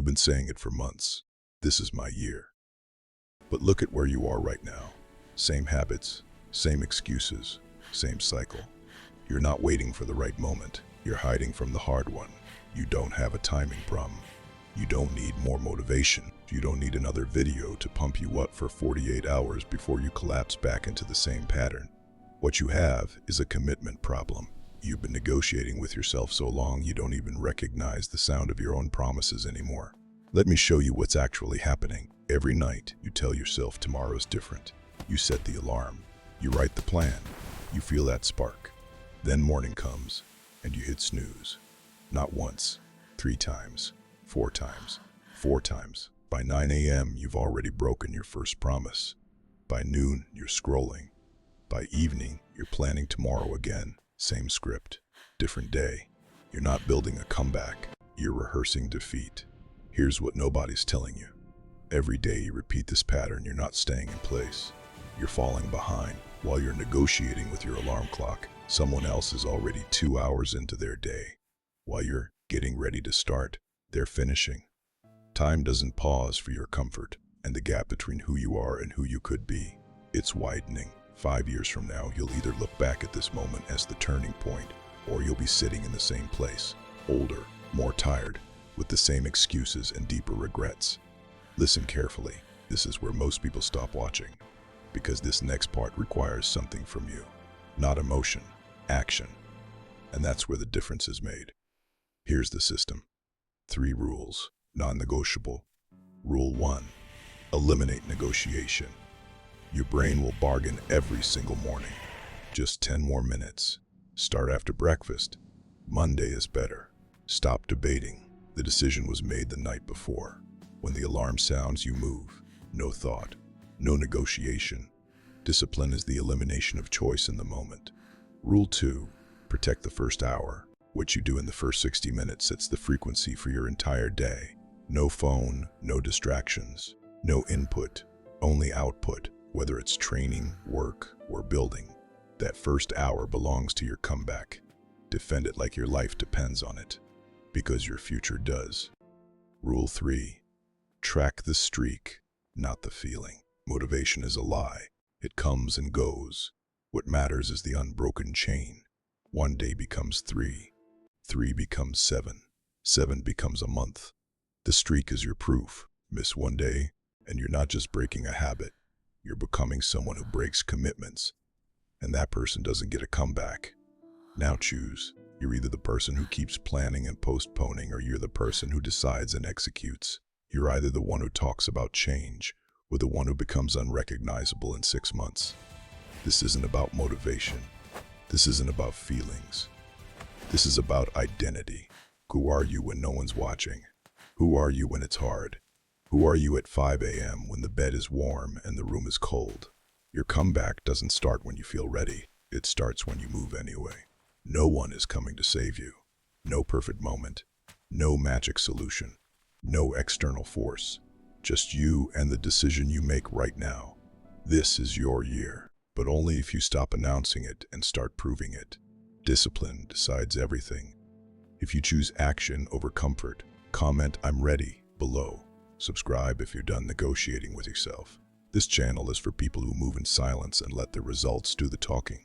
You've been saying it for months. This is my year. But look at where you are right now. Same habits, same excuses, same cycle. You're not waiting for the right moment. You're hiding from the hard one. You don't have a timing problem. You don't need more motivation. You don't need another video to pump you up for 48 hours before you collapse back into the same pattern. What you have is a commitment problem. You've been negotiating with yourself so long you don't even recognize the sound of your own promises anymore. Let me show you what's actually happening. Every night, you tell yourself tomorrow's different. You set the alarm. You write the plan. You feel that spark. Then morning comes, and you hit snooze. Not once, 3 times, 4 times, 4 times. By 9 a.m., you've already broken your first promise. By noon, you're scrolling. By evening, you're planning tomorrow again. Same script, different day. You're not building a comeback. You're rehearsing defeat. Here's what nobody's telling you. Every day you repeat this pattern, you're not staying in place. You're falling behind. While you're negotiating with your alarm clock, someone else is already 2 hours into their day. While you're getting ready to start, they're finishing. Time doesn't pause for your comfort, and the gap between who you are and who you could be, it's widening. 5 years from now, you'll either look back at this moment as the turning point, or you'll be sitting in the same place, older, more tired, with the same excuses and deeper regrets. Listen carefully. This is where most people stop watching, because this next part requires something from you. Not emotion, action. And that's where the difference is made. Here's the system. 3 rules, non-negotiable. Rule 1, eliminate negotiation. Your brain will bargain every single morning. Just 10 more minutes. Start after breakfast. Monday is better. Stop debating. The decision was made the night before. When the alarm sounds, you move. No thought, no negotiation. Discipline is the elimination of choice in the moment. Rule 2, protect the first hour. What you do in the first 60 minutes sets the frequency for your entire day. No phone, no distractions, no input, only output. Whether it's training, work, or building, that first hour belongs to your comeback. Defend it like your life depends on it, because your future does. Rule 3, track the streak, not the feeling. Motivation is a lie. It comes and goes. What matters is the unbroken chain. 1 day becomes 3, 3 becomes 7, 7 becomes a month. The streak is your proof. Miss 1 day, and you're not just breaking a habit. You're becoming someone who breaks commitments, and that person doesn't get a comeback. Now choose. You're either the person who keeps planning and postponing, or you're the person who decides and executes. You're either the one who talks about change, or the one who becomes unrecognizable in 6 months. This isn't about motivation. This isn't about feelings. This is about identity. Who are you when no one's watching? Who are you when it's hard? Who are you at 5 a.m. when the bed is warm and the room is cold? Your comeback doesn't start when you feel ready. It starts when you move anyway. No one is coming to save you. No perfect moment. No magic solution. No external force. Just you and the decision you make right now. This is your year, but only if you stop announcing it and start proving it. Discipline decides everything. If you choose action over comfort, comment "I'm ready" below. Subscribe if you're done negotiating with yourself. This channel is for people who move in silence and let the results do the talking.